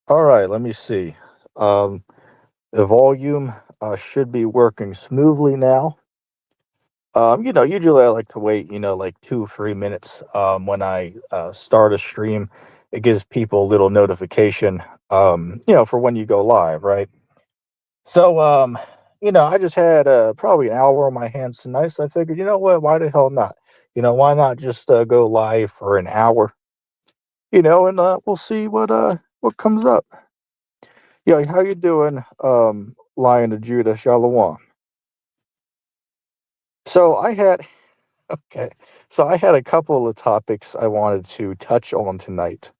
All right, let me see. Um, the volume should be working smoothly now. Usually I like to wait, like 2, 3 minutes when I start a stream. It gives people a little notification, for when you go live, right? So, I just had probably an hour on my hands tonight, so I figured, you know what, why the hell not? Why not just go live for an hour, and we'll see what comes up. Yeah, how you doing, Lion of Judah, Shalom? So I had okay, so I had a couple of topics I wanted to touch on tonight.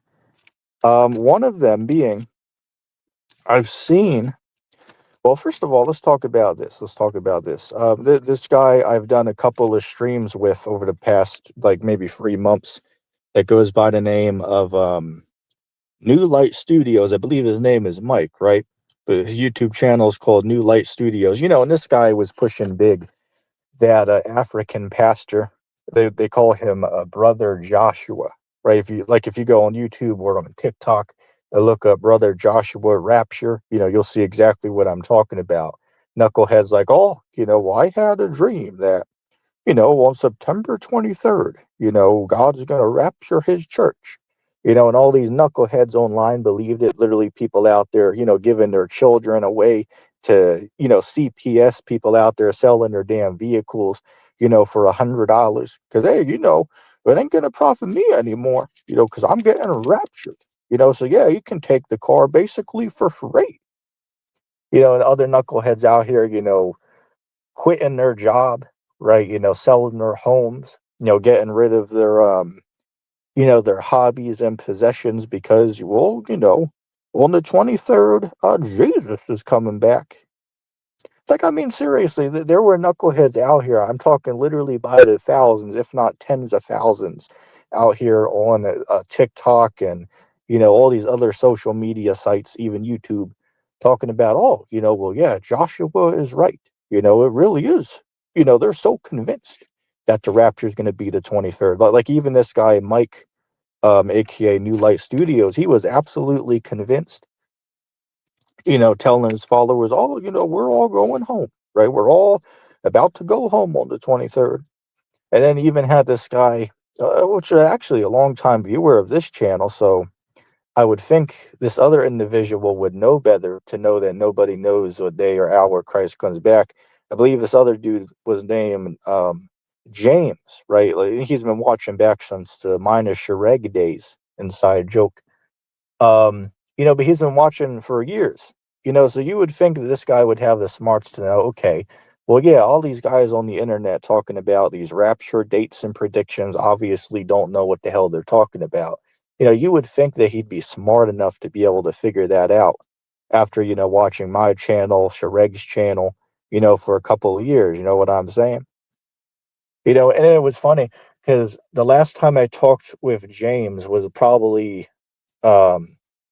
One of them being I've seen. Well, first of all, let's talk about this. Let's talk about this. This guy I've done a couple of streams with over the past like maybe 3 months. That goes by the name of New Light Studios. I believe his name is Mike, right? But his YouTube channel is called New Light Studios. And this guy was pushing big that African pastor. They call him Brother Joshua, right? If you go on YouTube or on TikTok and look up Brother Joshua Rapture, you'll see exactly what I'm talking about. Knuckleheads like, oh, well, I had a dream that on September 23rd, God's going to rapture his church. And all these knuckleheads online believed it. Literally, people out there, giving their children away to, CPS people out there selling their damn vehicles, for $100. Because, hey, it ain't going to profit me anymore, because I'm getting raptured. So yeah, you can take the car basically for free. And other knuckleheads out here, quitting their job, right? Selling their homes, getting rid of their hobbies and possessions because, well, on the 23rd, Jesus is coming back. Like, I mean, seriously, there were knuckleheads out here. I'm talking literally by the thousands, if not tens of thousands, out here on TikTok and, all these other social media sites, even YouTube, talking about, oh, well, yeah, Joshua is right. It really is. They're so convinced that the rapture is going to be the 23rd. Like even this guy, Mike, aka New Light Studios, he was absolutely convinced, telling his followers, oh, we're all going home, right? We're all about to go home on the 23rd. And then even had this guy, which is actually a longtime viewer of this channel. So I would think this other individual would know better to know that nobody knows what day or hour Christ comes back. I believe this other dude was named James, right? Like, he's been watching back since the minor Shreg days, inside joke. But he's been watching for years. So you would think that this guy would have the smarts to know, okay, well, yeah, all these guys on the internet talking about these rapture dates and predictions obviously don't know what the hell they're talking about. You would think that he'd be smart enough to be able to figure that out after, watching my channel, Shareg's channel, for a couple of years. You know what I'm saying? And it was funny because the last time I talked with James was probably well,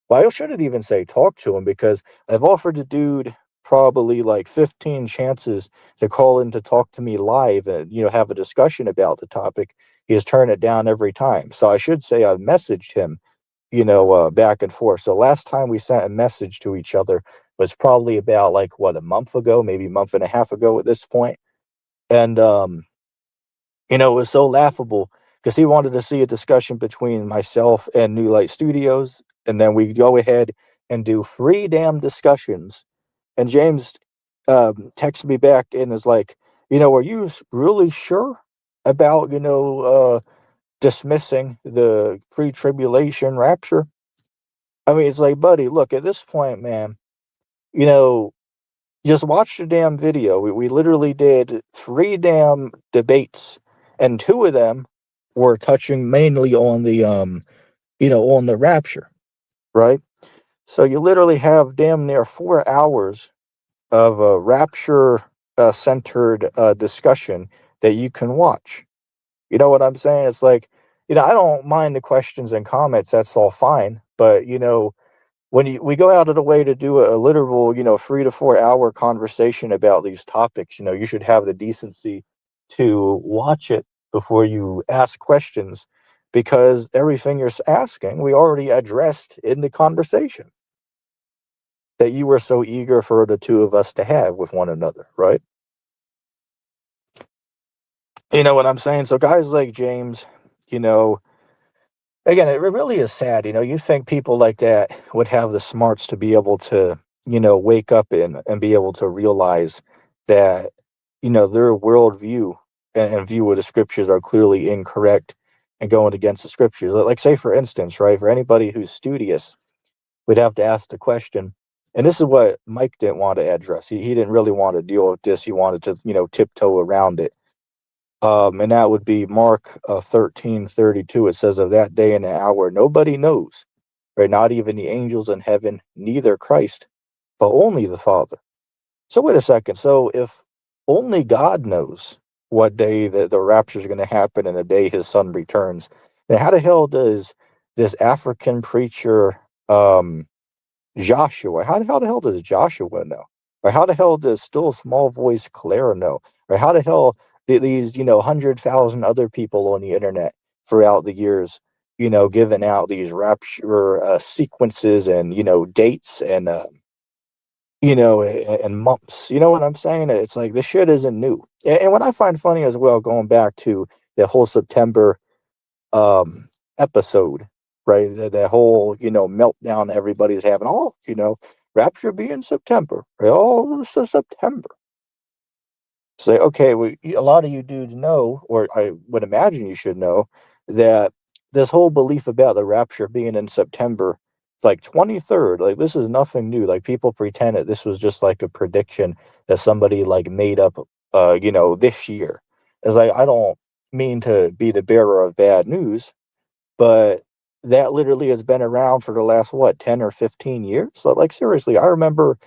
I shouldn't even say talk to him because I've offered the dude probably like 15 chances to call in to talk to me live and, have a discussion about the topic. He has turned it down every time. So I should say I've messaged him, back and forth. So last time we sent a message to each other was probably about like what, a month ago, maybe a month and a half ago at this point. And it was so laughable because he wanted to see a discussion between myself and New Light Studios, and then we go ahead and do free damn discussions. And James texts me back and is like, are you really sure about, dismissing the pre-tribulation rapture? I mean, it's like, buddy, look, at this point, man, you know, just watch the damn video. We literally did 3 damn debates, and 2 of them were touching mainly on the on the rapture, right? So you literally have damn near 4 hours of a rapture centered discussion that you can watch. You know what I'm saying? It's like, I don't mind the questions and comments. That's all fine, but when we go out of the way to do a literal, 3 to 4 hour conversation about these topics, you should have the decency to watch it before you ask questions because everything you're asking, we already addressed in the conversation. that you were so eager for the two of us to have with one another, right? You know what I'm saying? So guys like James, you know, again, it really is sad. You know, you think people like that would have the smarts to be able to, wake up and be able to realize that, their worldview and view of the scriptures are clearly incorrect and going against the scriptures. Like, say, for instance, right, for anybody who's studious, we'd have to ask the question, and this is what Mike didn't want to address. He didn't really want to deal with this. He wanted to, tiptoe around it. And that would be Mark 13:32. It says, of that day and the hour, nobody knows, right? Not even the angels in heaven, neither Christ, but only the Father. So wait a second. So if only God knows what day the rapture is going to happen and the day his son returns, then how the hell does this African preacher, Joshua, how the hell does Joshua know? Or how the hell does still small voice Claire know? Or how the hell did these, 100,000 other people on the internet throughout the years, giving out these rapture sequences and, dates and, and months. You know what I'm saying? It's like this shit isn't new. And what I find funny as well, going back to the whole September episode, right? That whole, meltdown everybody's having. Oh, rapture be in September. Right? Oh, it's a September. Say, okay, well, a lot of you dudes know, or I would imagine you should know, that this whole belief about the rapture being in September, like 23rd, like this is nothing new. Like people pretend that this was just like a prediction that somebody like made up, this year. It's like, I don't mean to be the bearer of bad news, but that literally has been around for the last, what, 10 or 15 years? So, like, seriously, I remember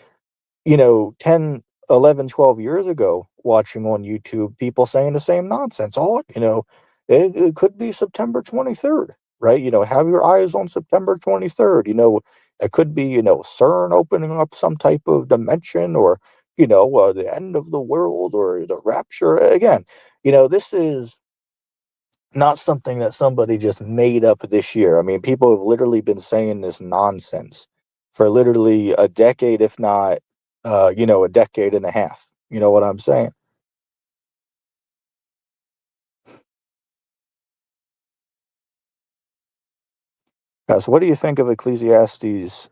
10, 11, 12 years ago, watching on YouTube, people saying the same nonsense. Oh, it could be September 23rd, right? Have your eyes on September 23rd. It could be, CERN opening up some type of dimension or, the end of the world or the rapture. Again, this is not something that somebody just made up this year. I mean, people have literally been saying this nonsense for literally a decade, if not, a decade and a half. You know what I'm saying? So, what do you think of Ecclesiastes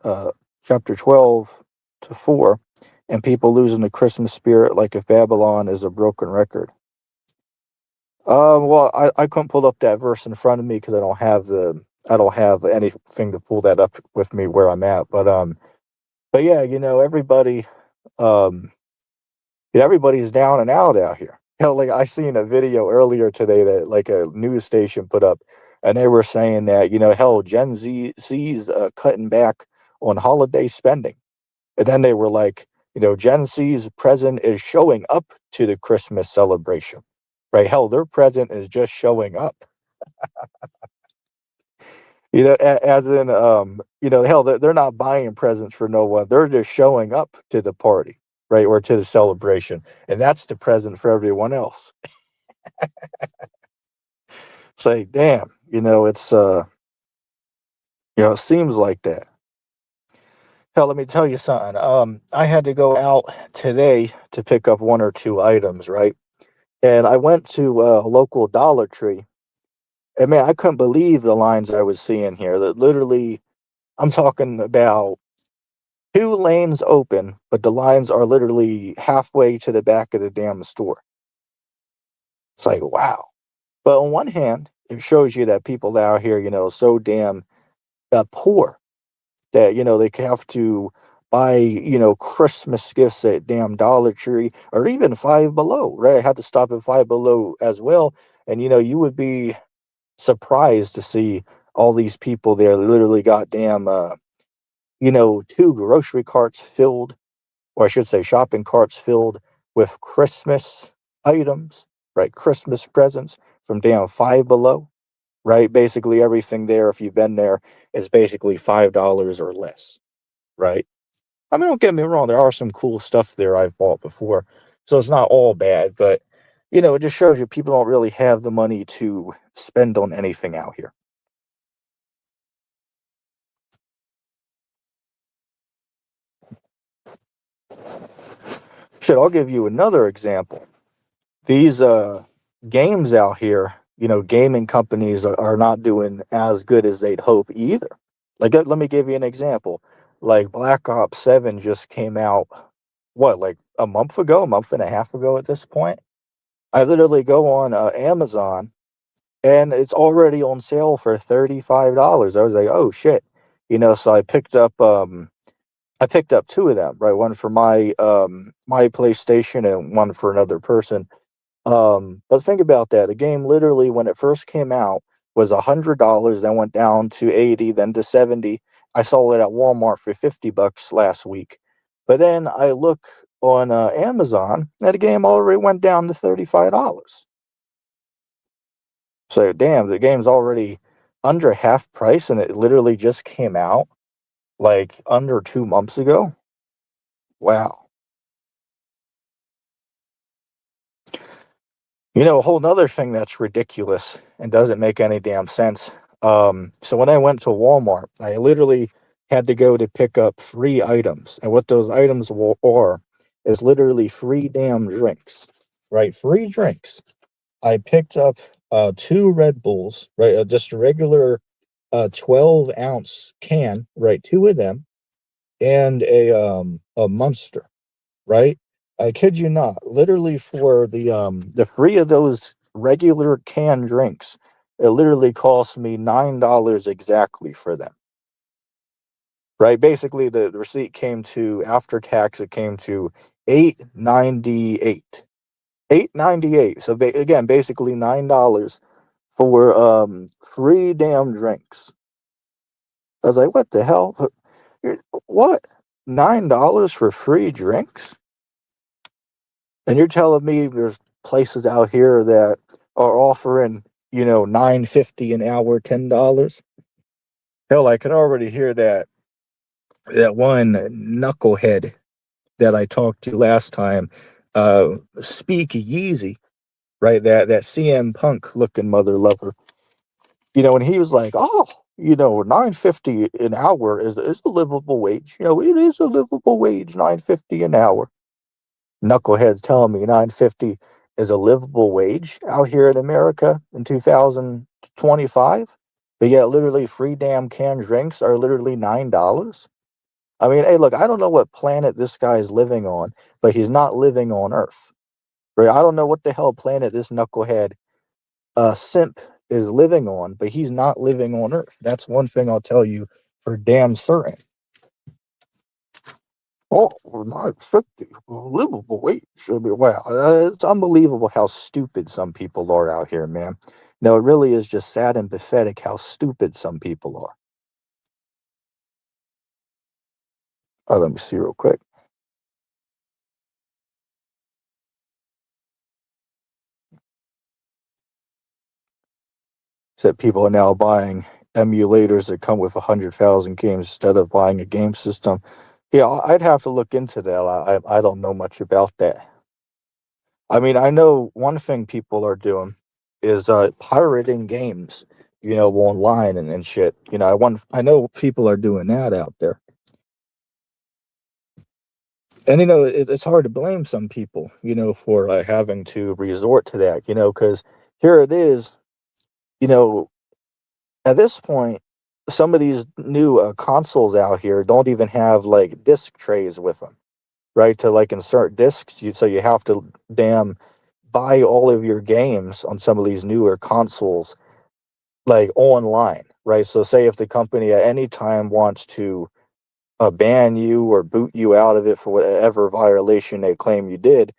chapter 12 to 4 and people losing the Christmas spirit like if Babylon is a broken record? Well, I couldn't pull up that verse in front of me because I don't have anything to pull that up with me where I'm at. But yeah, um, everybody's down and out here. Hell, like I seen a video earlier today that like a news station put up, and they were saying that hell, Gen Z's cutting back on holiday spending, and then they were like, Gen Z's present is showing up to the Christmas celebration, right? Hell, their present is just showing up. As in, hell, they're not buying presents for no one. They're just showing up to the party, right? Or to the celebration. And that's the present for everyone else. Say, damn, it seems like that. Hell, let me tell you something. I had to go out today to pick up one or two items, right? And I went to a local Dollar Tree. And man, I couldn't believe the lines I was seeing here. That literally, I'm talking about two lanes open, but the lines are literally halfway to the back of the damn store. It's like, wow. But on one hand, it shows you that people out here, so damn poor that, they have to buy, Christmas gifts at damn Dollar Tree or even Five Below, right? I had to stop at Five Below as well. And, you would be surprised to see all these people there literally got damn, two grocery carts filled, or I should say shopping carts filled with Christmas items, right? Christmas presents from damn Five Below, right? Basically everything there, if you've been there, is basically $5 or less, right? I mean, don't get me wrong, there are some cool stuff there I've bought before, so it's not all bad, but it just shows you people don't really have the money to spend on anything out here. Shit, I'll give you another example. These games out here, gaming companies are not doing as good as they'd hope either. Like, let me give you an example. Like, Black Ops 7 just came out, what, like a month ago, a month and a half ago at this point? I literally go on Amazon and it's already on sale for $35. I was like, oh shit. So I picked up two of them, right? One for my PlayStation and one for another person. But think about that. The game literally, when it first came out, was $100, then went down to 80, then to 70. I saw it at Walmart for $50 last week. But then I look on Amazon, and the game already went down to $35. So damn, the game's already under half price, and it literally just came out like under 2 months ago. Wow. A whole nother thing that's ridiculous and doesn't make any damn sense. So when I went to Walmart, I literally had to go to pick up free items. And what those items are is literally free damn drinks, right? Free drinks. I picked up two Red Bulls, right? Just a regular 12-ounce can, right? Two of them, and a Monster, right? I kid you not. Literally for the three of those regular canned drinks, it literally cost me $9 exactly for them. Right? Basically the receipt came to, after tax, it came to $8.98. $8.98. So again, basically $9 for free damn drinks. I was like, what the hell? What? $9 for free drinks? And you're telling me there's places out here that are offering, $9.50 an hour, $10? Hell, I can already hear that one knucklehead that I talked to last time, speak Yeezy, right? That CM Punk looking mother lover. And he was like, oh, $9.50 an hour is a livable wage. It is a livable wage, $9.50 an hour. Knuckleheads telling me $9.50 is a livable wage out here in America in 2025, but yet literally free damn canned drinks are literally $9. I mean, hey, look, I don't know what planet this guy is living on, but he's not living on Earth. Right? I don't know what the hell planet this knucklehead simp is living on, but he's not living on Earth. That's one thing I'll tell you for damn certain. Oh, $9.50, livable wage. I mean, wow, it's unbelievable how stupid some people are out here, man. It really is just sad and pathetic how stupid some people are. Oh, let me see real quick. Said people are now buying emulators that come with 100,000 games instead of buying a game system. Yeah, I'd have to look into that. I don't know much about that. I mean, I know one thing people are doing is pirating games, online and shit. I know people are doing that out there. And it's hard to blame some people, for having to resort to that, because here it is, you know, at this point, some of these new consoles out here don't even have like disc trays with them, right? To like insert discs, so you have to damn buy all of your games on some of these newer consoles like online, right? So say if the company at any time wants to ban you or boot you out of it for whatever violation they claim you did,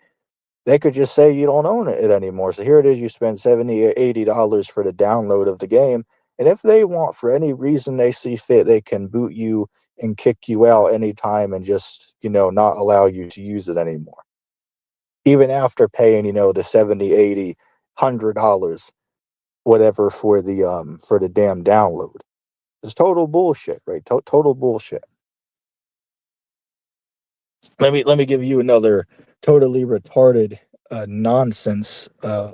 they could just say you don't own it anymore. So here it is, you spend $70 or $80 for the download of the game. And if they want, for any reason they see fit, they can boot you and kick you out anytime and just, not allow you to use it anymore. Even after paying, the 70, 80, $100, whatever for the damn download. It's total bullshit, right? Total bullshit. Let me give you another totally retarded nonsense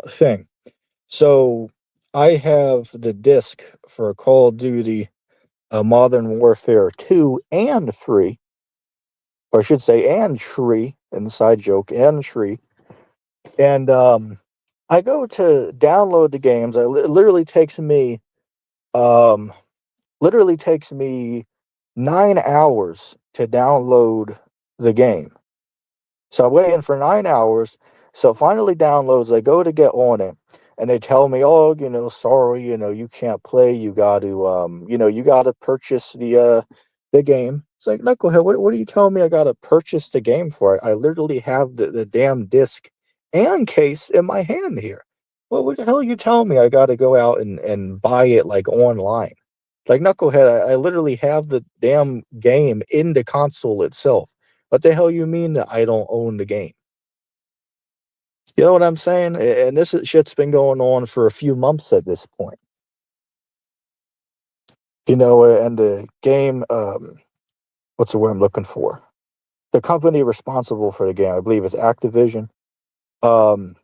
thing. So I have the disc for Call of Duty Modern Warfare 2 and 3, or I should say, and tree, inside joke, and tree. And I go to download the games. It um, literally takes me 9 hours to download the game. So I'm waiting for 9 hours. So it finally downloads. I go to get on it, and they tell me, "Oh, sorry, you can't play. You got to purchase the game." It's like, knucklehead, what are you telling me? I got to purchase the game for? I literally have the damn disc and case in my hand here. What the hell are you telling me? I got to go out and buy it like online. Like, knucklehead, I literally have the damn game in the console itself. What the hell you mean that I don't own the game? You know what I'm saying? And shit's been going on for a few months at this point. And the game, what's the word I'm looking for? The company responsible for the game, I believe it's Activision. Um,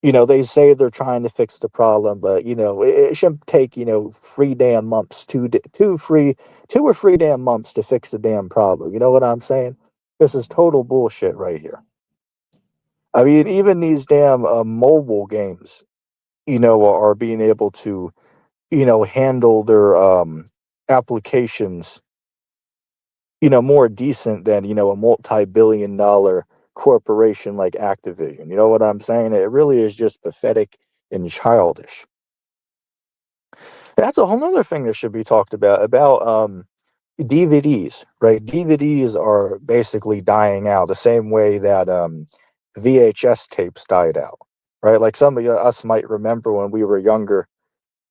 they say they're trying to fix the problem, but it shouldn't take 3 damn months, 2 or 3 damn months to fix the damn problem. You know what I'm saying? This is total bullshit right here. I mean, even these damn mobile games, are being able to, handle their applications, more decent than, a multi-billion-dollar corporation like Activision. You know what I'm saying? It really is just pathetic and childish. That's a whole other thing that should be talked about DVDs, right? DVDs are basically dying out the same way that VHS tapes died out, right? Like some of us might remember when we were younger,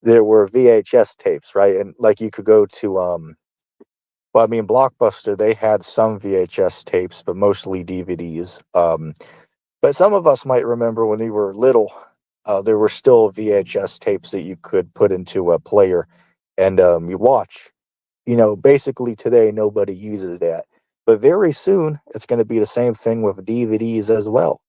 there were VHS tapes, right? And like you could go to well, I mean, Blockbuster, they had some VHS tapes, but mostly DVDs. But some of us might remember when we were little, there were still VHS tapes that you could put into a player and you watch. Basically today, nobody uses that. But very soon, it's going to be the same thing with DVDs as well.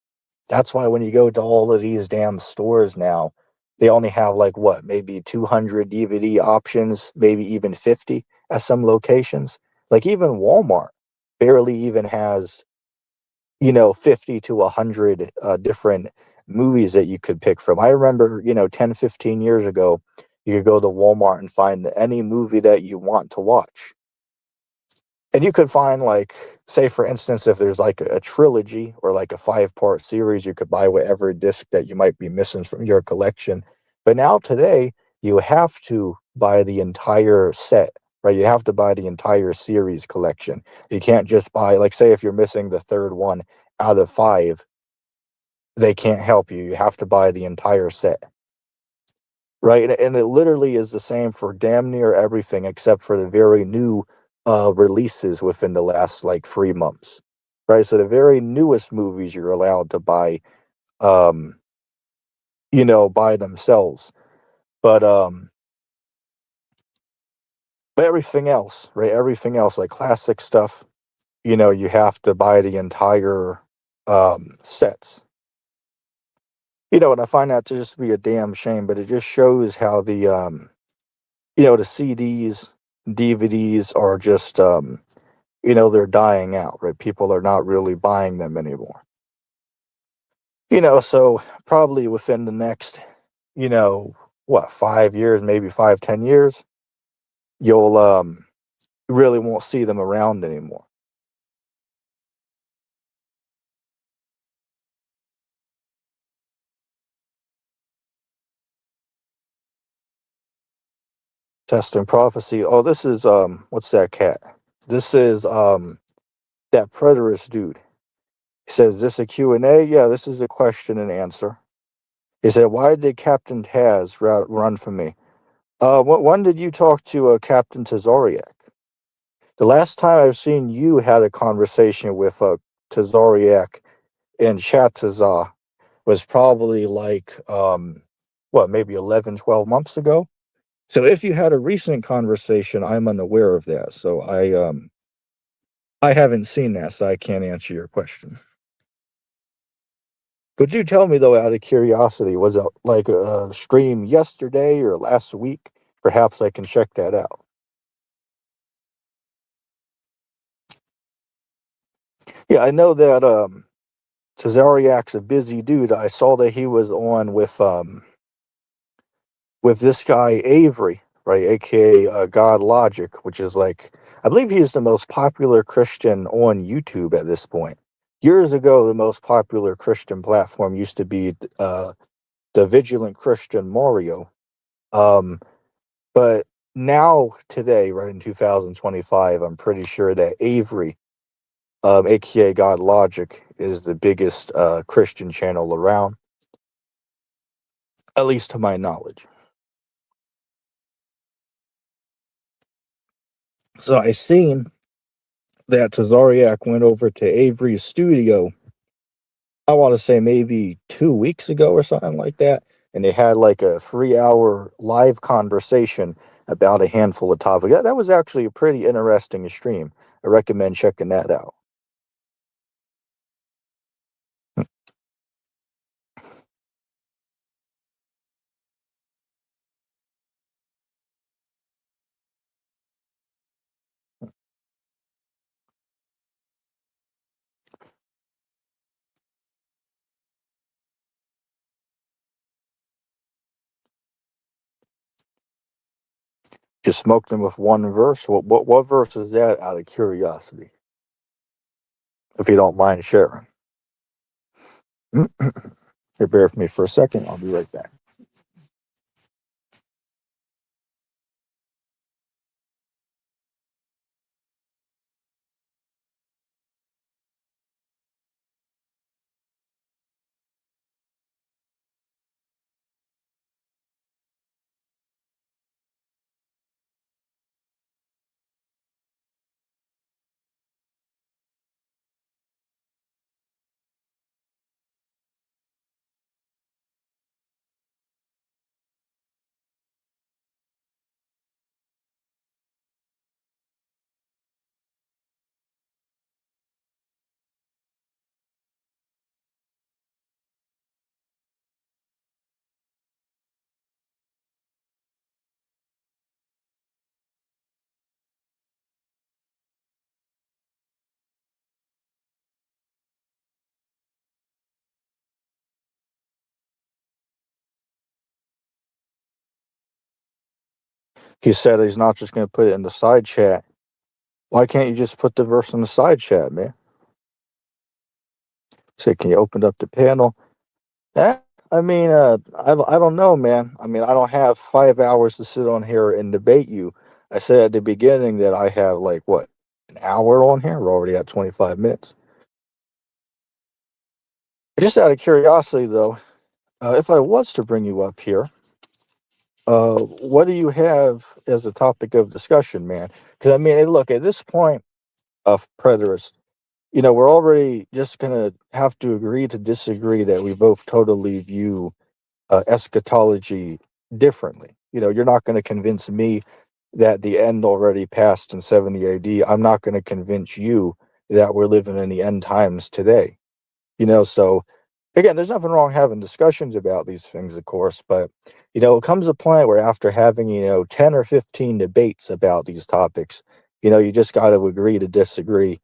That's why when you go to all of these damn stores now, they only have like what, maybe 200 DVD options, maybe even 50 at some locations. Like even Walmart barely even has, 50 to 100 different movies that you could pick from. I remember, 10, 15 years ago, you could go to Walmart and find any movie that you want to watch. And you could find, like, say, for instance, if there's like a trilogy or like a 5-part series, you could buy whatever disc that you might be missing from your collection. But now today, you have to buy the entire set, right? You have to buy the entire series collection. You can't just buy, like, say, if you're missing the third one out of 5, they can't help you. You have to buy the entire set. Right, and it literally is the same for damn near everything except for the very new releases within the last like 3 months. Right, so the very newest movies you're allowed to buy, um, by themselves. But everything else, right? Everything else, like classic stuff, you have to buy the entire sets. And I find that to just be a damn shame, but it just shows how the CDs, DVDs are just, they're dying out, right? People are not really buying them anymore. So probably within the next, you know, 5 years, maybe 5, 10 years, you'll, really won't see them around anymore. Testing prophecy. Oh, this is, what's that cat? This is, that preterist dude. He says, is this a Q&A? Yeah, this is a question and answer. He said, why did Captain Taz run from me? When did you talk to Captain Tazariak? The last time I've seen you had a conversation with Tazariak in Chatazah was probably like, maybe 11, 12 months ago? So if you had a recent conversation, I'm unaware of that. So I haven't seen that, so I can't answer your question. But do tell me, though, out of curiosity, was it like a stream yesterday or last week? Perhaps I can check that out. Yeah, I know that Tazariak's a busy dude. I saw that he was on with this guy Avery, right, aka God Logic, which is like, I believe he's the most popular Christian on YouTube at this point. Years ago, the most popular Christian platform used to be the Vigilant Christian Mario. Um, but now, today, right in 2025, I'm pretty sure that Avery, aka God Logic, is the biggest Christian channel around, at least to my knowledge. So I seen that Tazariak went over to Avery's studio, I want to say maybe 2 weeks ago or something like that. And they had like a 3 hour live conversation about a handful of topics. That was actually a pretty interesting stream. I recommend checking that out. Just smoked them with one verse. What verse is that, out of curiosity, if you don't mind sharing? Here, bear with me for a second. I'll be right back. He said he's not just going to put it in the side chat. Why can't you just put the verse in the side chat, man? Say, can you open up the panel? Eh, I mean, I don't know, man. I mean, I don't have 5 hours to sit on here and debate you. I said at the beginning that I have, like, what, an hour on here? We're already at 25 minutes. Just out of curiosity, though, if I was to bring you up here, what do you have as a topic of discussion, man? Because, I mean, hey, look, at this point of preterist, we're already just going to have to agree to disagree that we both totally view eschatology differently. You're not going to convince me that the end already passed in 70 AD. I'm not going to convince you that we're living in the end times today. So again, there's nothing wrong having discussions about these things, of course, but it comes a point where after having 10 or 15 debates about these topics, you just got to agree to disagree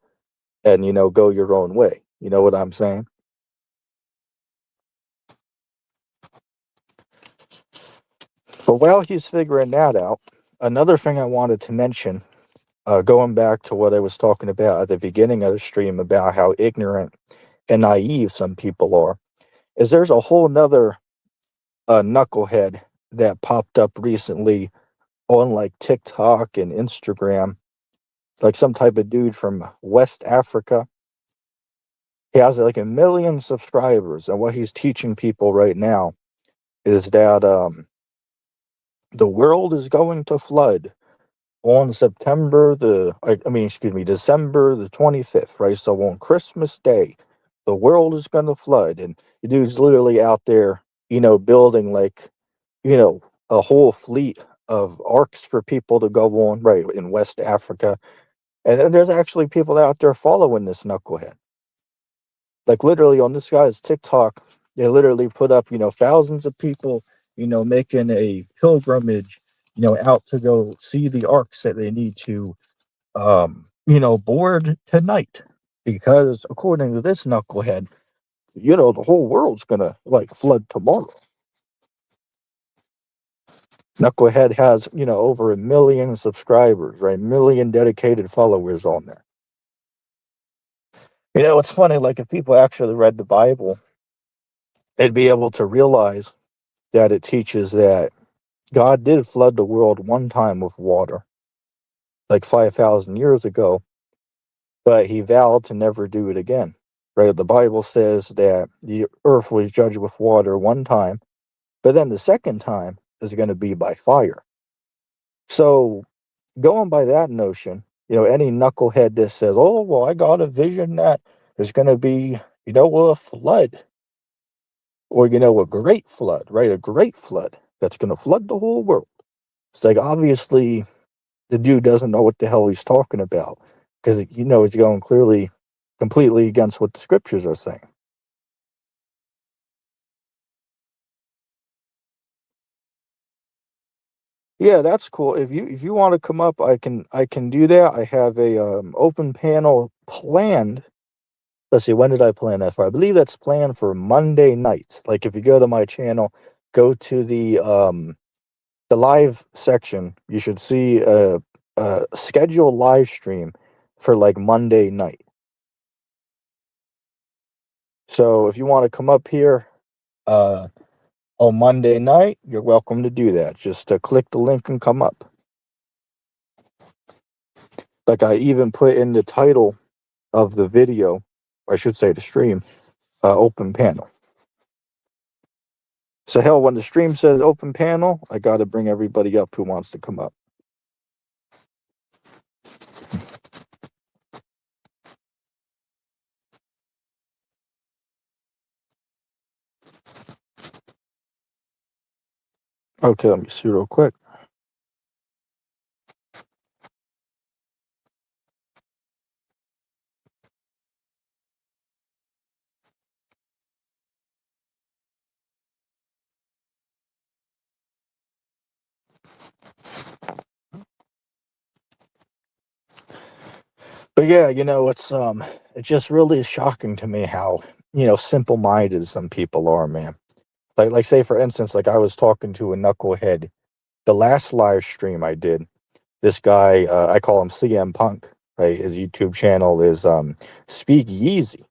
and go your own way. You know what I'm saying? But while he's figuring that out, another thing I wanted to mention, going back to what I was talking about at the beginning of the stream about how ignorant and naive some people are, is there's a whole nother knucklehead that popped up recently on like TikTok and Instagram, like some type of dude from West Africa. He has like 1 million subscribers, and what he's teaching people right now is that the world is going to flood on December the 25th, right? So on Christmas Day, the world is going to flood. And the dude's literally out there, building like, you know, a whole fleet of arcs for people to go on, right, in West Africa. And then there's actually people out there following this knucklehead. Like literally on this guy's TikTok, they literally put up, thousands of people, making a pilgrimage, out to go see the arcs that they need to board tonight. because according to this knucklehead, the whole world's gonna like flood tomorrow. Knucklehead has, over 1 million subscribers, right? 1 million dedicated followers on there. It's funny, like if people actually read the Bible, they'd be able to realize that it teaches that God did flood the world one time with water, like 5,000 years ago, but he vowed to never do it again. Right? The Bible says that the earth was judged with water one time, but then the second time is going to be by fire. So, going by that notion, any knucklehead that says, oh, well, I got a vision that there's going to be, a flood, or, a great flood, right? A great flood that's going to flood the whole world. It's like, obviously, the dude doesn't know what the hell he's talking about because, he's going clearly, completely against what the scriptures are saying. Yeah, that's cool. If you want to come up, I can do that. I have a open panel planned. Let's see, when did I plan that for? I believe that's planned for Monday night. Like if you go to my channel, go to the live section, you should see a scheduled live stream for like Monday night. So if you want to come up here uh on Monday night, you're welcome to do that. Just click the link and come up. Like I even put in the title of the video, I should say the stream, open panel. So hell, when the stream says open panel, I got to bring everybody up who wants to come up. Okay, let me see real quick. But yeah, it's just really shocking to me how, simple minded some people are, man. Like say for instance, like I was talking to a knucklehead the last live stream I did. This guy, I call him CM Punk, right? His YouTube channel is Speak Yeezy,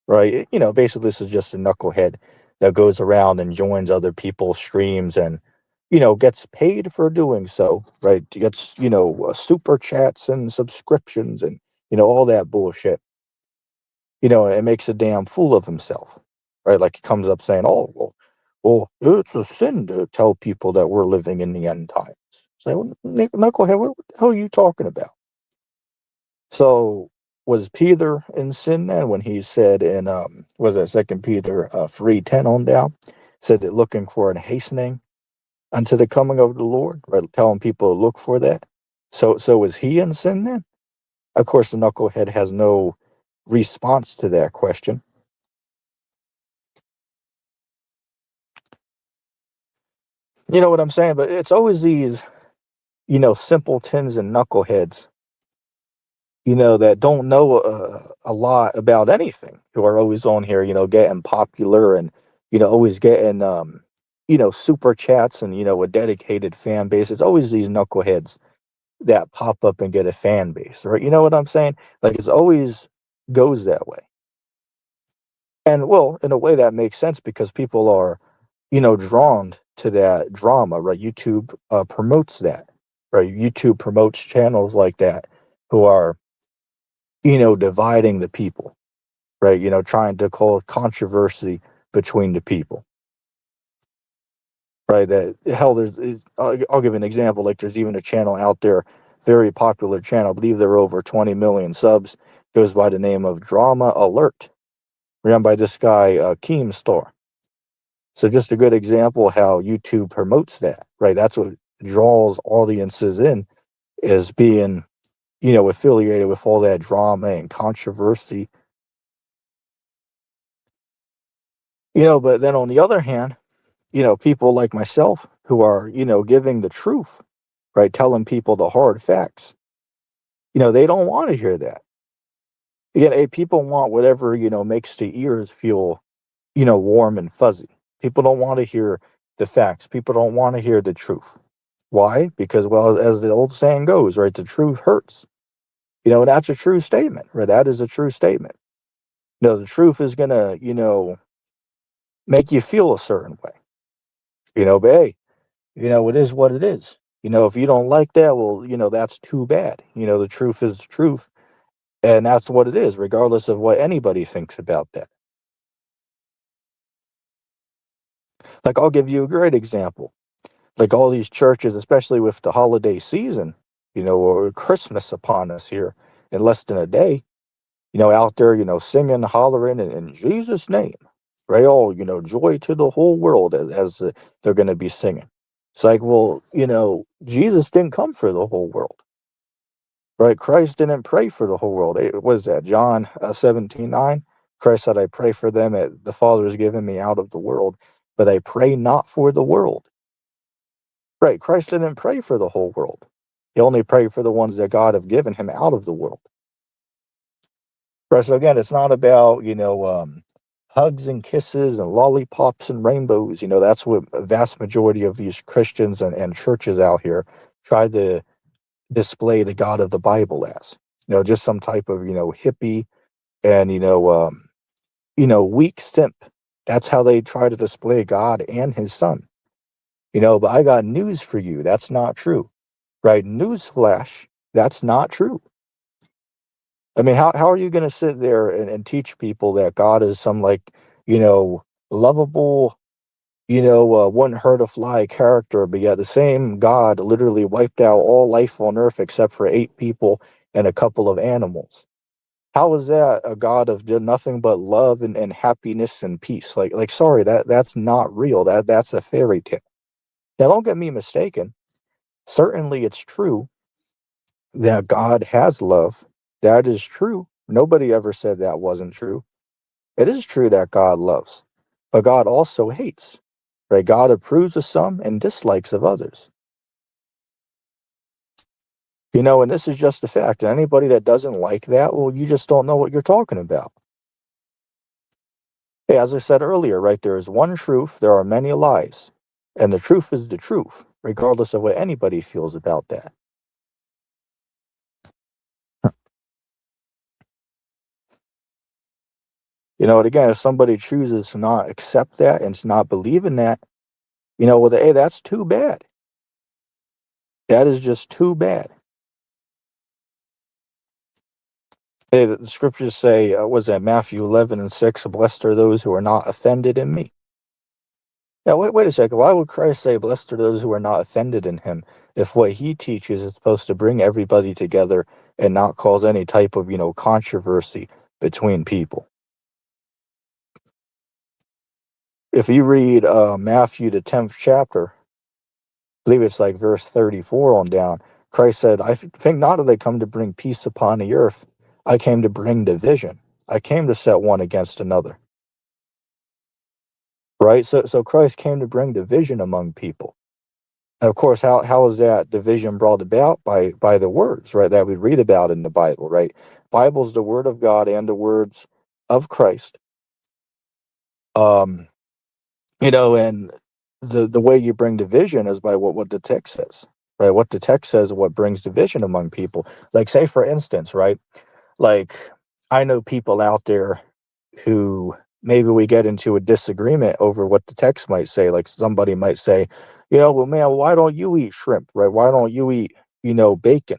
right? Basically this is just a knucklehead that goes around and joins other people's streams and gets paid for doing so, right? Gets, super chats and subscriptions and, all that bullshit. It makes a damn fool of himself, right? Like he comes up saying, oh, well, it's a sin to tell people that we're living in the end times. Say, well, knucklehead, what the hell are you talking about? So was Peter in sin then when he said in, was it 2 Peter 3:10 on down, said that looking for and hastening unto the coming of the Lord, right? Telling people to look for that. So was he in sin then? Of course, the knucklehead has no response to that question. You know what I'm saying? But it's always these, simpletons and knuckleheads, that don't know a lot about anything, who are always on here, getting popular and, always getting, super chats and, a dedicated fan base. It's always these knuckleheads that pop up and get a fan base, right? You know what I'm saying? Like it's always goes that way. And well, in a way that makes sense because people are, drawn to that drama, right? YouTube promotes that, right? YouTube promotes channels like that who are, dividing the people, right? Trying to cause controversy between the people, right? That hell, I'll give an example. Like there's even a channel out there, very popular channel. I believe there are over 20 million subs. Goes by the name of Drama Alert, run by this guy Keemstar. So just a good example how YouTube promotes that, right? That's what draws audiences in, is being, affiliated with all that drama and controversy. But then on the other hand, people like myself who are, giving the truth, right? Telling people the hard facts, they don't want to hear that. Again, people want whatever, makes the ears feel, warm and fuzzy. People don't want to hear the facts. People don't want to hear the truth. Why? Because, well, as the old saying goes, right, the truth hurts. That's a true statement, right? That is a true statement. The truth is going to, make you feel a certain way, but hey, it is what it is. If you don't like that, well, that's too bad. The truth is the truth, and that's what it is, regardless of what anybody thinks about that. Like, I'll give you a great example. Like, all these churches, especially with the holiday season, or Christmas upon us here in less than a day, out there, singing, hollering in Jesus' name, right? Oh, joy to the whole world as they're going to be singing. It's like, well, Jesus didn't come for the whole world, right? Christ didn't pray for the whole world. What is that? John 17:9. Christ said, I pray for them that the Father has given me out of the world, but I pray not for the world. Right. Christ didn't pray for the whole world. He only prayed for the ones that God have given him out of the world. Right. So again, it's not about, hugs and kisses and lollipops and rainbows. That's what a vast majority of these Christians and churches out here try to display the God of the Bible as. Just some type of, hippie and, weak simp. That's how they try to display God and his son. But I got news for you. That's not true. Right? Newsflash, that's not true. I mean, how are you going to sit there and teach people that God is some, like, lovable, wouldn't hurt a fly character, but yet the same God literally wiped out all life on earth except for 8 people and a couple of animals? How is that a God of nothing but love and happiness and peace? Sorry, that's not real. That's a fairy tale. Now, don't get me mistaken. Certainly, it's true that God has love. That is true. Nobody ever said that wasn't true. It is true that God loves, but God also hates. Right? God approves of some and dislikes of others. And this is just a fact. And anybody that doesn't like that, well, you just don't know what you're talking about. Hey, as I said earlier, right, there is one truth, there are many lies. And the truth is the truth, regardless of what anybody feels about that. And again, if somebody chooses to not accept that and to not believe in that, well, hey, that's too bad. That is just too bad. Hey, the scriptures say, was that Matthew 11:6, blessed are those who are not offended in me. Now, wait a second. Why would Christ say, blessed are those who are not offended in him, if what he teaches is supposed to bring everybody together and not cause any type of, controversy between people? If you read Matthew, the 10th chapter, I believe it's like verse 34 on down, Christ said, I think not that I come to bring peace upon the earth. I came to bring division. I came to set one against another. Right? So Christ came to bring division among people. And of course, how is that division brought about? By the words, right, that we read about in the Bible, right? Bible's the word of God and the words of Christ. Um, and the way you bring division is by what the text says, right? What the text says is what brings division among people. Like, say, for instance, right? Like, I know people out there who maybe we get into a disagreement over what the text might say. Like, somebody might say, well, man, why don't you eat shrimp, right? Why don't you eat, bacon?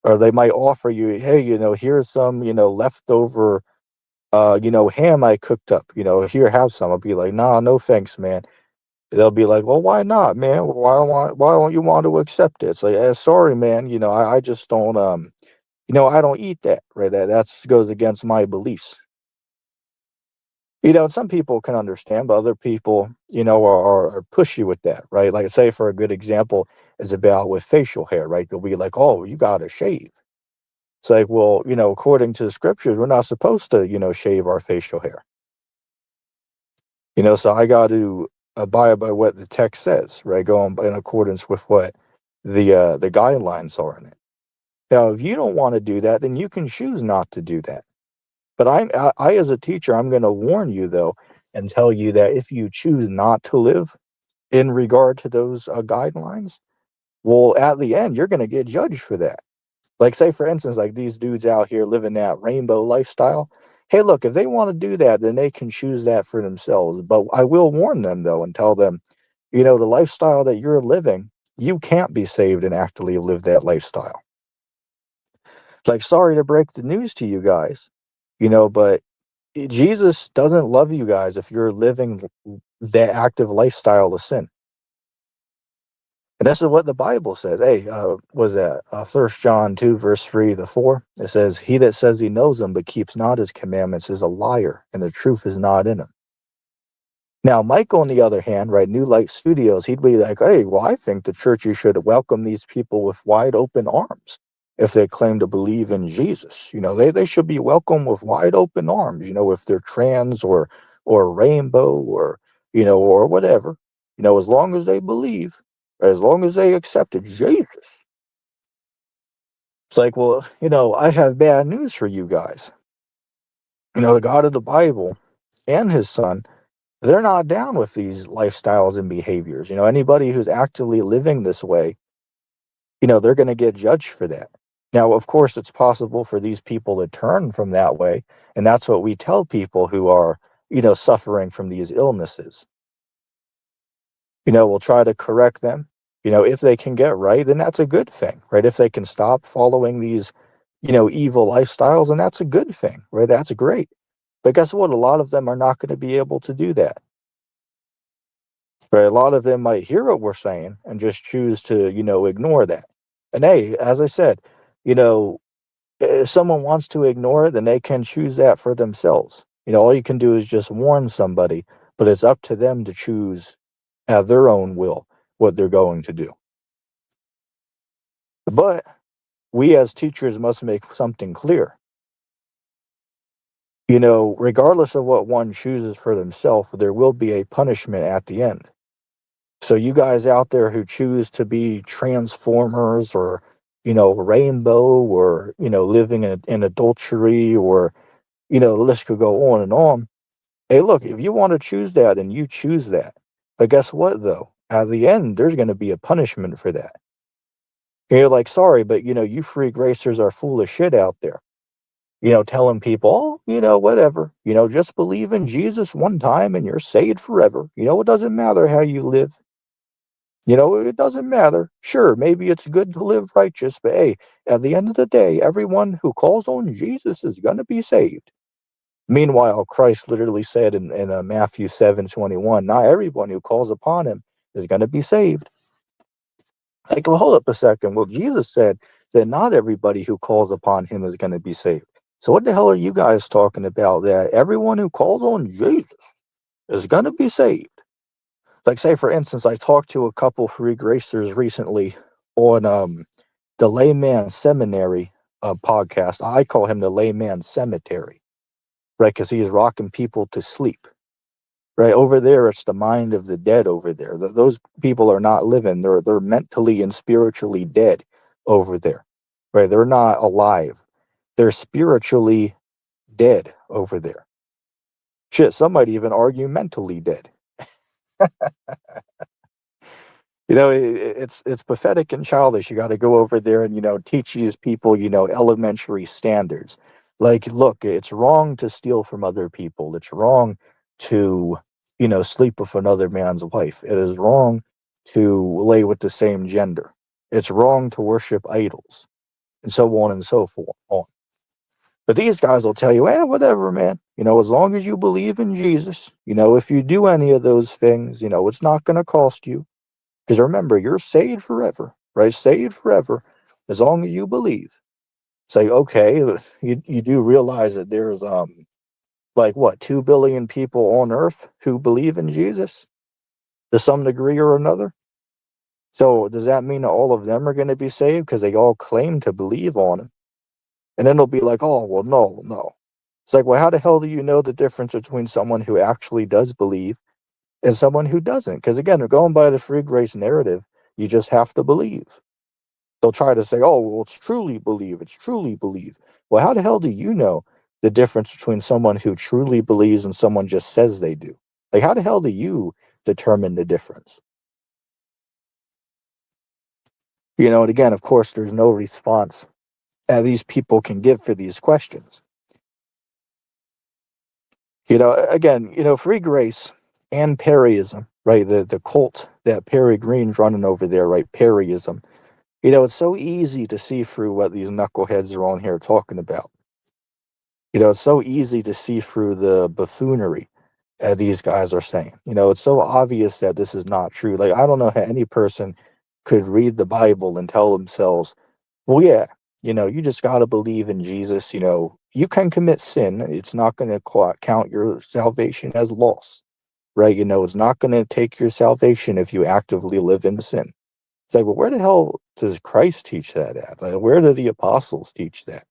Or they might offer you, hey, here's some, leftover, ham I cooked up, here, have some. I'll be like, nah, no thanks, man. They'll be like, well, why not, man? Why don't you want to accept it? It's like, sorry, man, I just don't, I don't eat that, right? That's goes against my beliefs. And some people can understand, but other people, are pushy with that, right? Like, say, for a good example is about with facial hair, right? They'll be like, oh, you got to shave. It's like, well, according to the scriptures, we're not supposed to, shave our facial hair. So I got to abide by what the text says, right? Go in accordance with what the guidelines are in it. Now, if you don't want to do that, then you can choose not to do that. But I as a teacher, I'm going to warn you, though, and tell you that if you choose not to live in regard to those guidelines, well, at the end, you're going to get judged for that. Like, say, for instance, like these dudes out here living that rainbow lifestyle. Hey, look, if they want to do that, then they can choose that for themselves. But I will warn them, though, and tell them, the lifestyle that you're living, you can't be saved and actively live that lifestyle. Like, sorry to break the news to you guys, but Jesus doesn't love you guys if you're living that active lifestyle of sin. And this is what the Bible says. Hey, was that 1 John 2, verse 3 to 4? It says, he that says he knows him but keeps not his commandments is a liar, and the truth is not in him. Now, Mike, on the other hand, right, New Light Studios, he'd be like, hey, well, I think the churches should welcome these people with wide open arms if they claim to believe in Jesus. They should be welcomed with wide open arms, if they're trans or rainbow or whatever, as long as they believe, as long as they accepted Jesus. It's like, well, I have bad news for you guys. The God of the Bible and his son, they're not down with these lifestyles and behaviors. Anybody who's actively living this way, they're going to get judged for that. Now, of course, it's possible for these people to turn from that way. And that's what we tell people who are, suffering from these illnesses. We'll try to correct them. If they can get right, then that's a good thing, right? If they can stop following these, evil lifestyles, and that's a good thing, right? That's great. But guess what? A lot of them are not going to be able to do that. Right? A lot of them might hear what we're saying and just choose to, ignore that. And hey, as I said, if someone wants to ignore it, then they can choose that for themselves. All you can do is just warn somebody, but it's up to them to choose at their own will what they're going to do. But we as teachers must make something clear. Regardless of what one chooses for themselves, there will be a punishment at the end. So you guys out there who choose to be transformers or, rainbow or, living in adultery or, the list could go on and on. Hey, look, if you want to choose that, then you choose that. But guess what, though? At the end, there's going to be a punishment for that. You're like, sorry, but, you freak racers are full of shit out there. Telling people, oh, whatever. Just believe in Jesus one time and you're saved forever. It doesn't matter how you live. It doesn't matter. Sure, maybe it's good to live righteous, but hey, at the end of the day, everyone who calls on Jesus is going to be saved. Meanwhile, Christ literally said in Matthew 7:21, not everyone who calls upon him is going to be saved. Like, well, hold up a second. Well, Jesus said that not everybody who calls upon him is going to be saved. So what the hell are you guys talking about? That everyone who calls on Jesus is going to be saved? Like, say, for instance, I talked to a couple free gracers recently on the Layman Seminary podcast. I call him the Layman Cemetery, right? Because he's rocking people to sleep. Right over there, it's the mind of the dead over there. Those people are not living. They're mentally and spiritually dead over there. Right? They're not alive. They're spiritually dead over there. Shit, some might even argue mentally dead. It's pathetic and childish. You got to go over there and, teach these people, elementary standards. Like, look, it's wrong to steal from other people. It's wrong to, sleep with another man's wife. It is wrong to lay with the same gender. It's wrong to worship idols, and so on and so forth. But these guys will tell you, whatever, man. As long as you believe in Jesus, if you do any of those things, it's not going to cost you. Because remember, you're saved forever, right? Saved forever, as long as you believe. Say, okay, you do realize that there's, 2 billion people on earth who believe in Jesus to some degree or another? So does that mean that all of them are going to be saved because they all claim to believe on him? And then they'll be like, oh, well, no. It's like, well, how the hell do you know the difference between someone who actually does believe and someone who doesn't? Because again, they're going by the free grace narrative. You just have to believe. They'll try to say, oh, well, it's truly believe, it's truly believe. Well, how the hell do you know the difference between someone who truly believes and someone just says they do? Like, how the hell do you determine the difference? And again, of course, there's no response that these people can give for these questions. Again, free grace and Perryism, right? The cult that Perry Green's running over there, right? Perryism. It's so easy to see through what these knuckleheads are on here talking about. It's so easy to see through the buffoonery that these guys are saying. It's so obvious that this is not true. Like, I don't know how any person could read the Bible and tell themselves, well, yeah, you just got to believe in Jesus. You can commit sin. It's not going to count your salvation as loss, right? It's not going to take your salvation if you actively live in sin. It's like, well, where the hell does Christ teach that at? Like, where do the apostles teach that?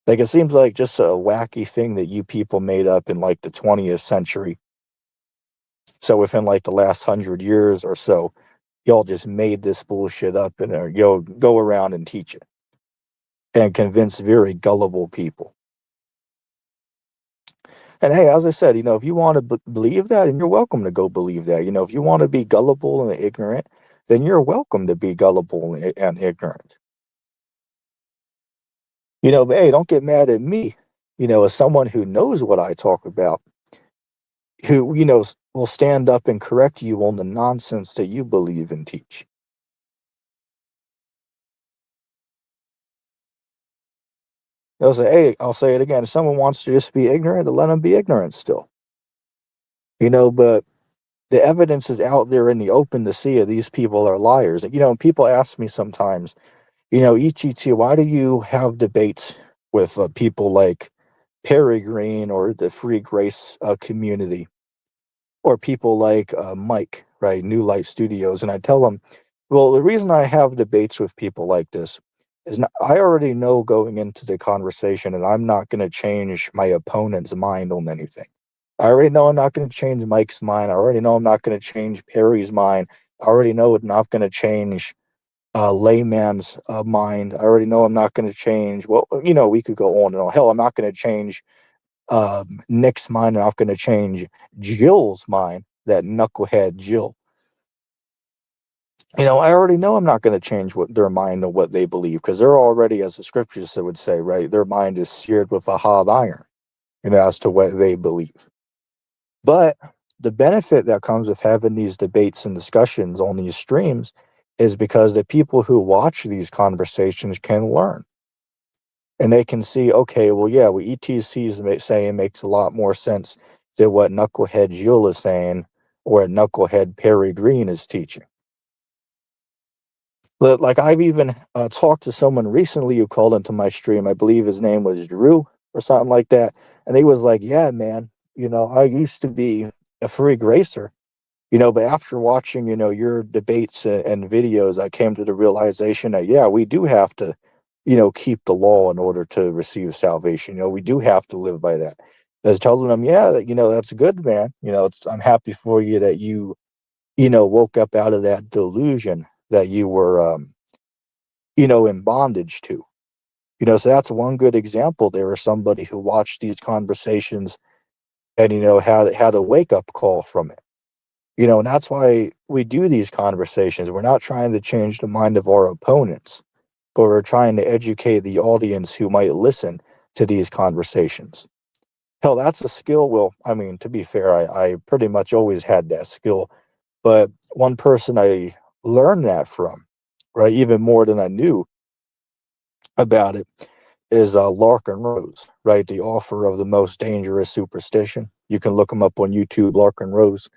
Like, it seems like just a wacky thing that you people made up in like the 20th century. So within like the last 100 years or so, y'all just made this bullshit up and you'll go around and teach it and convince very gullible people. And hey, as I said, if you want to believe that, and you're welcome to go believe that. If you want to be gullible and ignorant, then you're welcome to be gullible and ignorant. But hey, don't get mad at me, as someone who knows what I talk about, who, will stand up and correct you on the nonsense that you believe and teach. They'll say, hey, I'll say it again. If someone wants to just be ignorant, let them be ignorant still. But the evidence is out there in the open to see it. These people are liars. People ask me sometimes, EGT, why do you have debates with people like Perry Green or the Free Grace community, or people like Mike, right, New Light Studios? And I tell them, well, the reason I have debates with people like this is I already know going into the conversation, and I'm not going to change my opponent's mind on anything. I already know I'm not going to change Mike's mind. I already know I'm not going to change Perry's mind. I already know I'm not going to change layman's mind. I already know I'm not going to change. Well, we could go on and on. Hell, I'm not going to change Nick's mind. I'm not going to change Jill's mind. That knucklehead Jill. I already know I'm not going to change their mind or what they believe, because they're already, as the scriptures would say, right, their mind is seared with a hot iron, as to what they believe. But the benefit that comes with having these debates and discussions on these streams is because the people who watch these conversations can learn. And they can see, okay, well, yeah, what ETC is saying makes a lot more sense than what Knucklehead Jill is saying or what Knucklehead Perry Green is teaching. Like, I've even talked to someone recently who called into my stream. I believe his name was Drew or something like that. And he was like, yeah, man, I used to be a free gracer, but after watching, your debates and videos, I came to the realization that, yeah, we do have to, keep the law in order to receive salvation. We do have to live by that. I was telling them, yeah, that's good, man. I'm happy for you that you, woke up out of that delusion that you were, in bondage to. So that's one good example there of somebody who watched these conversations and, had a wake-up call from it. And that's why we do these conversations. We're not trying to change the mind of our opponents, but we're trying to educate the audience who might listen to these conversations. Hell, that's a skill. Well, I mean, to be fair, I pretty much always had that skill. But one person I learned that from, right, even more than I knew about it, is Larkin Rose, right, the author of The Most Dangerous Superstition. You can look him up on YouTube, Larkin Rose.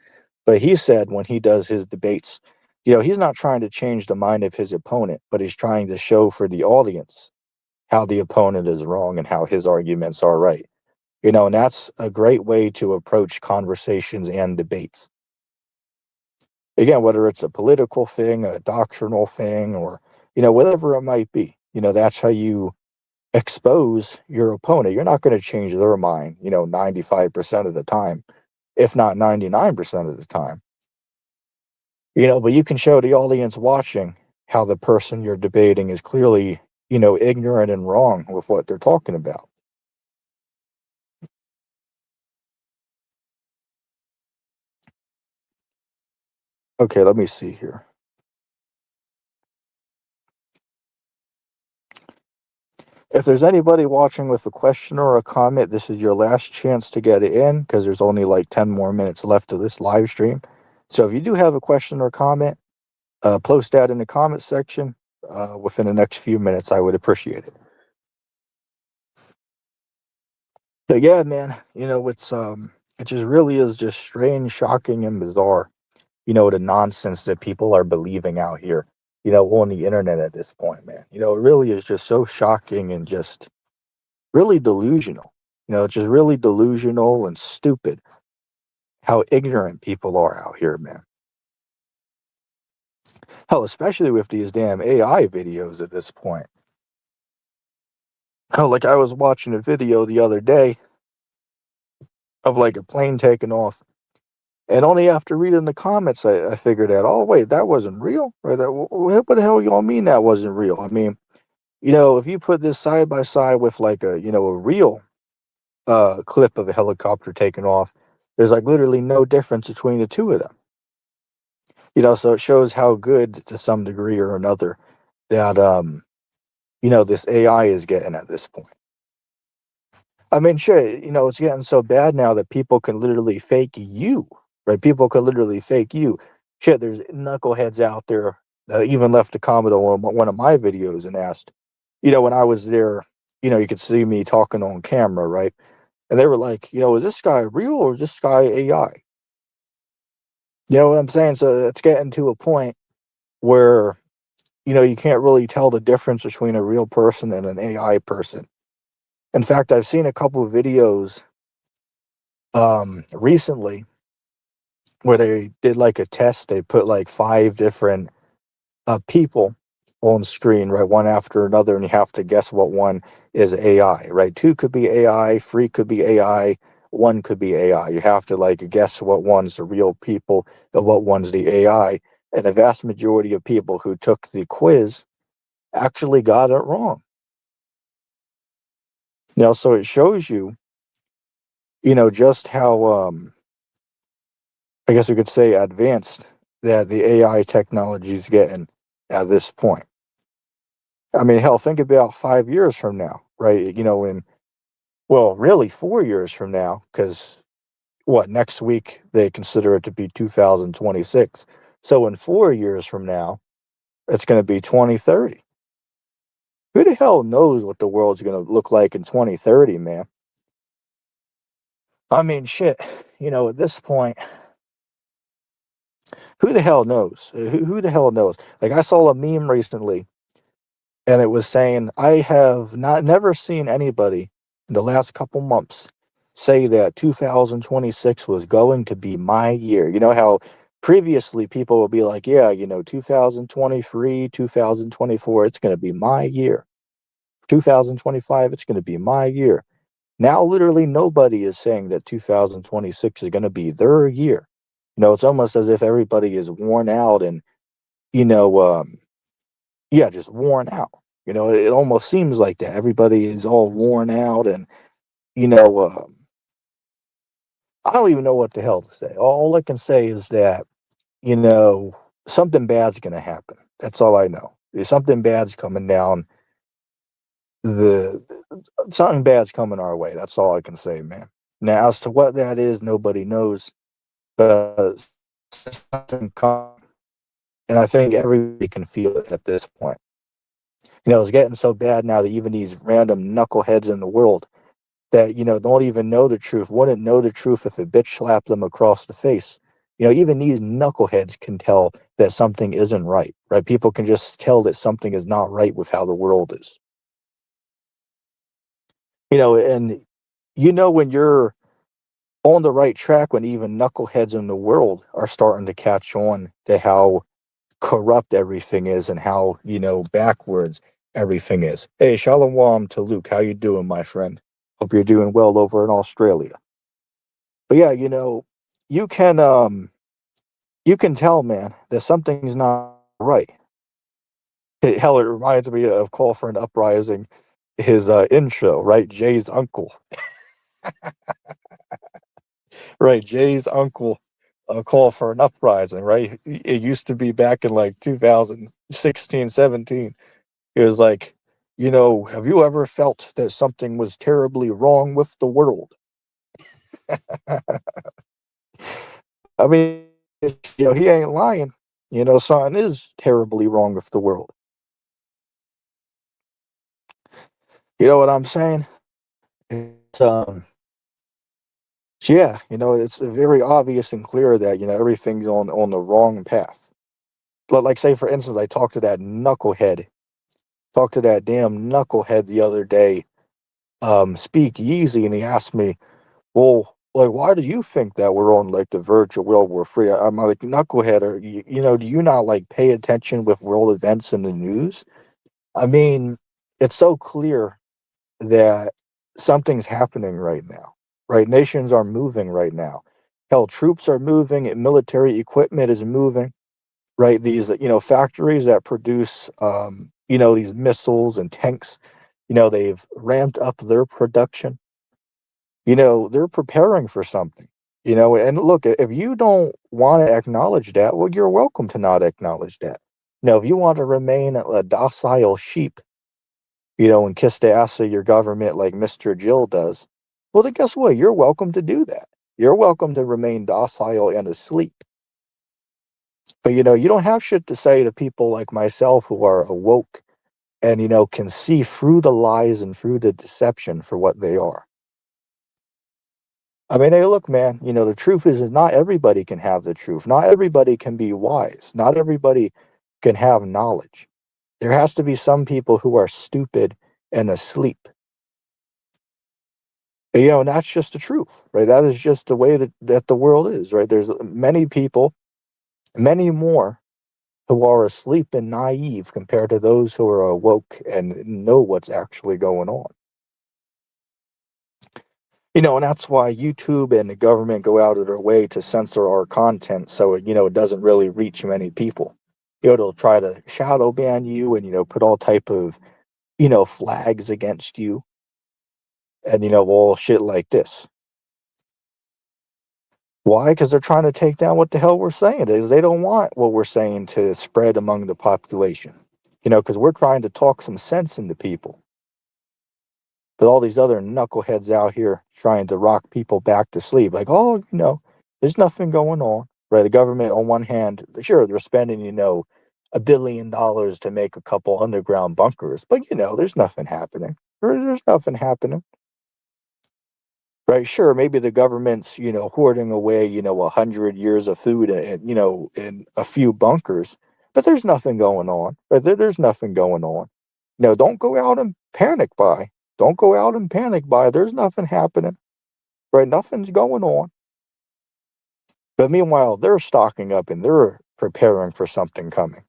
But he said when he does his debates, he's not trying to change the mind of his opponent, but he's trying to show for the audience how the opponent is wrong and how his arguments are right. And that's a great way to approach conversations and debates. Again, whether it's a political thing, a doctrinal thing, or, whatever it might be, that's how you expose your opponent. You're not going to change their mind, 95% of the time, if not 99% of the time. But you can show the audience watching, how the person you're debating is clearly, ignorant and wrong with what they're talking about. Okay, let me see here. If there's anybody watching with a question or a comment, this is your last chance to get it in because there's only like 10 more minutes left of this live stream. So if you do have a question or comment, post that in the comment section within the next few minutes. I would appreciate it. But yeah, man, it just really is just strange, shocking, and bizarre. The nonsense that people are believing out here. On the internet at this point, man. It really is just so shocking and just really delusional. It's just really delusional and stupid how ignorant people are out here, man. Hell, especially with these damn AI videos at this point. Hell, like I was watching a video the other day of like a plane taking off, and only after reading the comments I figured out, oh wait, that wasn't real. Right? What the hell y'all mean that wasn't real? I mean, if you put this side by side with like a real clip of a helicopter taking off, there's like literally no difference between the two of them. So it shows how good to some degree or another that this AI is getting at this point. I mean, sure, it's getting so bad now that people can literally fake you, right? People can literally fake you. Shit, there's knuckleheads out there that even left a comment on one of my videos and asked, when I was there, you could see me talking on camera, right? And they were like, is this guy real or is this guy AI? You know what I'm saying? So it's getting to a point where, you can't really tell the difference between a real person and an AI person. In fact, I've seen a couple of videos recently where they did like a test. They put like 5 different people on screen, right, one after another, and you have to guess what one is AI, right? 2 could be AI, 3 could be AI, 1 could be AI. You have to like guess what one's the real people and what one's the AI. And the vast majority of people who took the quiz actually got it wrong. So it shows you, just how I guess we could say advanced that the AI technology is getting at this point. I mean, hell, think about 5 years from now, right? Well, really 4 years from now, because next week they consider it to be 2026. So in 4 years from now, it's going to be 2030. Who the hell knows what the world's going to look like in 2030, man? I mean, shit, at this point, who the hell knows? Who the hell knows? Like, I saw a meme recently, and it was saying, I have never seen anybody in the last couple months say that 2026 was going to be my year. You know how previously people would be like, yeah, 2023, 2024, it's going to be my year. 2025, it's going to be my year. Now, literally nobody is saying that 2026 is going to be their year. It's almost as if everybody is worn out and, you know, um, yeah, just worn out. It almost seems like that. Everybody is all worn out and, you know, um, I don't even know what the hell to say. All I can say is that, you know, something bad's going to happen. That's all I know. Something bad's coming down. The Something bad's coming our way. That's all I can say, man. Now, as to what that is, nobody knows. But something come, and I think everybody can feel it at this point. It's getting so bad now that even these random knuckleheads in the world that, don't even know the truth, wouldn't know the truth if a bitch slapped them across the face. Even these knuckleheads can tell that something isn't right, right? People can just tell that something is not right with how the world is. And when you're on the right track, when even knuckleheads in the world are starting to catch on to how corrupt everything is and how, backwards everything is. Hey, shalom to Luke. How you doing, my friend? Hope you're doing well over in Australia. But yeah, you can, you can tell, man, that something's not right. Hell, it reminds me of Call for an Uprising, his intro, right? Jay's uncle, right? Jay's uncle, Call for an Uprising, right? It used to be back in like 2016, 17. It was like, have you ever felt that something was terribly wrong with the world? I mean, he ain't lying. Something is terribly wrong with the world. You know what I'm saying? It's, yeah, it's very obvious and clear that, everything's on the wrong path. Like, say, for instance, I talked to that damn knucklehead the other day, speak Yeezy, and he asked me, well, like, why do you think that we're on, like, the verge of World War III? I'm like, knucklehead, do you not, like, pay attention with world events in the news? I mean, it's so clear that something's happening right now, right? Nations are moving right now. Hell, troops are moving, and military equipment is moving, right? These, factories that produce, these missiles and tanks, they've ramped up their production. They're preparing for something, and look, if you don't want to acknowledge that, well, you're welcome to not acknowledge that. If you want to remain a docile sheep, and kiss the ass of your government like Mr. Jill does, well, then guess what? You're welcome to do that. You're welcome to remain docile and asleep. But, you don't have shit to say to people like myself who are awoke and, can see through the lies and through the deception for what they are. I mean, hey, look, man, the truth is not everybody can have the truth. Not everybody can be wise. Not everybody can have knowledge. There has to be some people who are stupid and asleep. And that's just the truth, right? That is just the way that the world is, right? There's many people, many more, who are asleep and naive compared to those who are awoke and know what's actually going on. And that's why YouTube and the government go out of their way to censor our content so it doesn't really reach many people. They'll try to shadow ban you and, put all type of, flags against you and, all shit like this. Why? Because they're trying to take down what the hell we're saying. They don't want what we're saying to spread among the population. Because we're trying to talk some sense into people. But all these other knuckleheads out here trying to rock people back to sleep. Like, oh, there's nothing going on. Right? The government, on one hand, sure, they're spending, $1 billion to make a couple underground bunkers. But, there's nothing happening. There's nothing happening. Right, sure, maybe the government's, hoarding away, 100 years of food and, in a few bunkers, but there's nothing going on. Right? There's nothing going on. Don't go out and panic buy. Don't go out and panic buy. There's nothing happening. Right? Nothing's going on. But meanwhile, they're stocking up and they're preparing for something coming.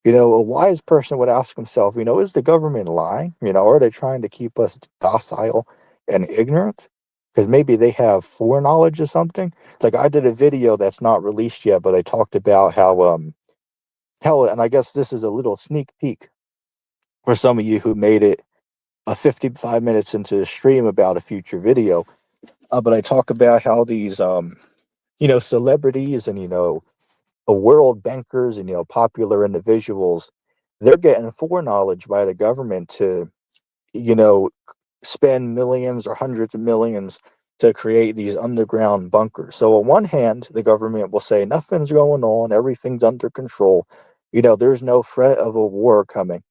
A wise person would ask himself, is the government lying? Are they trying to keep us docile and ignorant? Because maybe they have foreknowledge of something. Like, I did a video that's not released yet, but I talked about how, and I guess this is a little sneak peek for some of you who made it 55 minutes into the stream about a future video. But I talk about how these, celebrities and, world bankers and, popular individuals, they're getting foreknowledge by the government to, you know, spend millions or hundreds of millions to create these underground bunkers. So on one hand, the government will say nothing's going on, everything's under control, there's no threat of a war coming.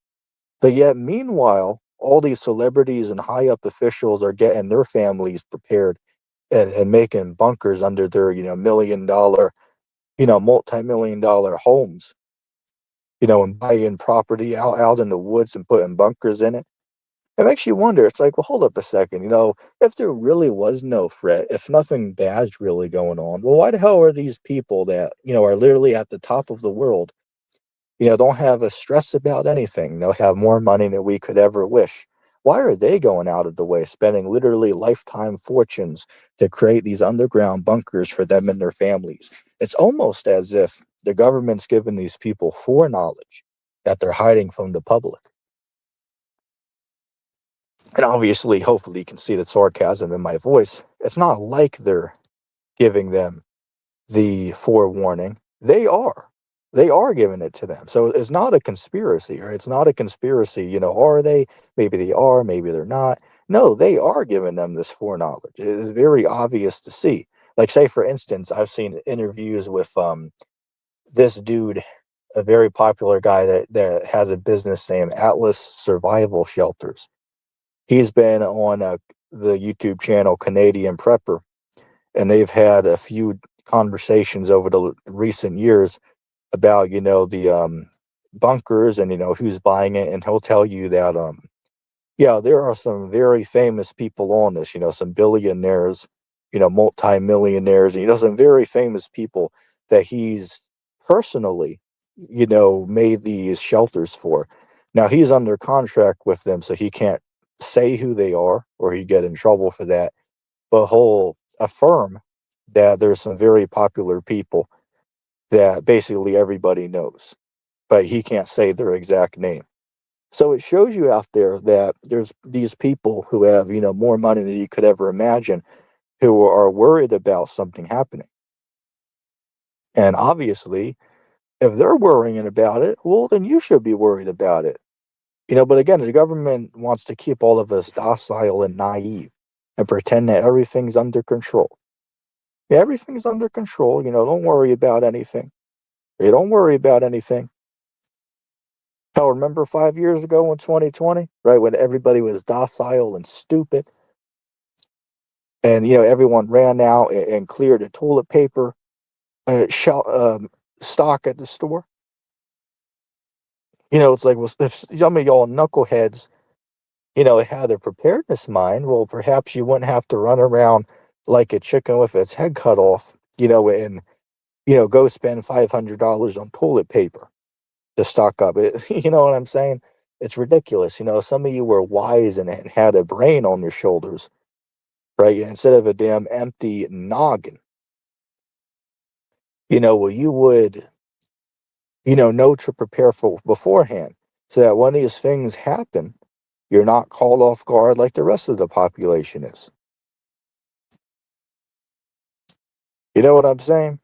But yet, meanwhile, all these celebrities and high up officials are getting their families prepared and making bunkers under their, million dollar, multi-million dollar homes, and buying property out in the woods and putting bunkers in it. It makes you wonder. It's like, well, hold up a second. If there really was no threat, if nothing bad's really going on, well, why the hell are these people that, are literally at the top of the world, don't have a stress about anything, have more money than we could ever wish? Why are they going out of the way, spending literally lifetime fortunes to create these underground bunkers for them and their families? It's almost as if the government's giving these people foreknowledge. that they're hiding from the public. And obviously, hopefully, you can see the sarcasm in my voice. It's not like they're giving them the forewarning. They are. They are giving it to them. So it's not a conspiracy, or it's not a conspiracy, are they? Maybe they are, maybe they're not. No, they are giving them this foreknowledge. It is very obvious to see. Like, say, for instance, I've seen interviews with this dude, a very popular guy that has a business named Atlas Survival Shelters. He's been on the YouTube channel Canadian Prepper, and they've had a few conversations over the recent years about, the bunkers and, who's buying it. And he'll tell you that, yeah, there are some very famous people on this, some billionaires, multimillionaires, and, some very famous people that he's personally, made these shelters for. Now, he's under contract with them, so he can't say who they are or he'd get in trouble for that. But he'll affirm that there's some very popular people that basically everybody knows, but he can't say their exact name. So it shows you out there that there's these people who have, more money than you could ever imagine, who are worried about something happening. And obviously, if they're worrying about it, well, then you should be worried about it. But again, the government wants to keep all of us docile and naive and pretend that everything's under control. Yeah, everything's under control. Don't worry about anything. You don't worry about anything. Hell, remember 5 years ago in 2020, right, when everybody was docile and stupid, and everyone ran out and cleared the toilet paper stock at the store. It's like, well, if some of y'all knuckleheads, had a preparedness mind, well, perhaps you wouldn't have to run around like a chicken with its head cut off, and go spend $500 on toilet paper to stock up. You know what I'm saying? It's ridiculous. Some of you were wise and had a brain on your shoulders, right? Instead of a damn empty noggin. Well, you would, know to prepare for beforehand so that when these things happen, you're not called off guard like the rest of the population is. You know what I'm saying?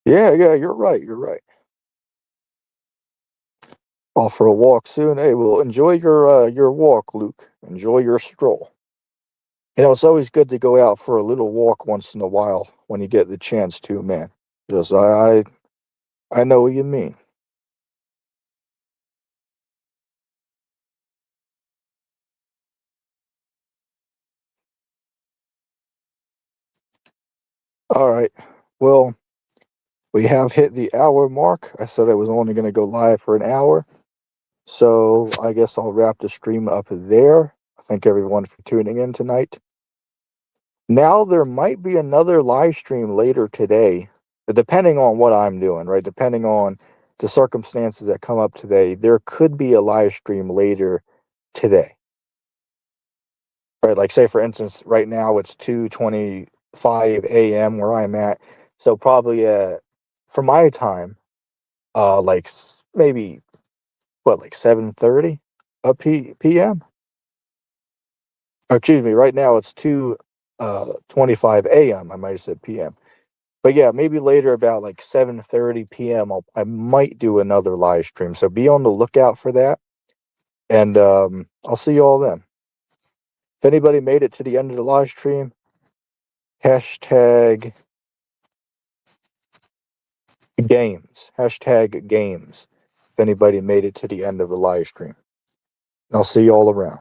Yeah, you're right. You're right. Off for a walk soon. Hey, well, enjoy your walk, Luke. Enjoy your stroll. It's always good to go out for a little walk once in a while when you get the chance to, man. Just I know what you mean. All right. Well, we have hit the hour mark. I said I was only going to go live for an hour. So I guess I'll wrap the stream up there. Thank everyone for tuning in tonight. Now there might be another live stream later today, depending on what I'm doing, right? Depending on the circumstances that come up today, there could be a live stream later today. Right, like say for instance, right now it's 2:25 a.m. where I'm at. So probably for my time, like maybe what, like 7:30 p.m. Or excuse me, right now it's 2:25 a.m. I might have said p.m. But yeah, maybe later about like 7:30 p.m. I might do another live stream. So be on the lookout for that. And I'll see you all then. If anybody made it to the end of the live stream, hashtag games. Hashtag games. If anybody made it to the end of the live stream. And I'll see you all around.